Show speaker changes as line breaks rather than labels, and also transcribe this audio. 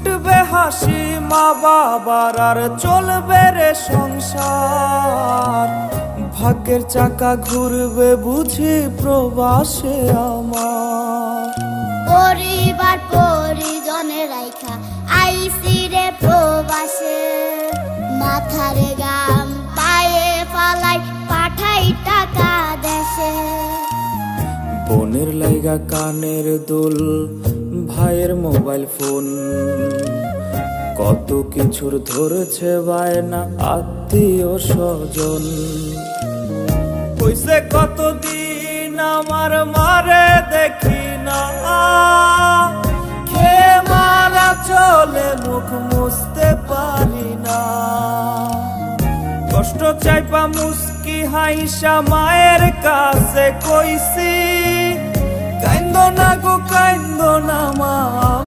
ফুটবে হাসি মা বাবার, আর চলবে রে সংসার। ভাগ্যের চাকা ঘুরবে বুঝি প্রবাসে আমার।
পরিবার পরিজনের রাইখা আইসি রে প্রবাসে, মাথার গাম পায়ে ফালাই পাঠাই টাকা দেশে।
বোনের লাইগা কানের দুল, ভাইয়ের মোবাইল ফোন, কত কিছুর ধরেছে বায়না আত্মীয় স্বজন। কইছে কতদিন আমার মারে দেখি না, খেয়ে মারা চলে মুখ মুছতে পারি না। কষ্ট চাইপা মুস্কি হাইসা মায়ের কাছে কইছি, কাইন্দো না গো কাইন্দো না মা।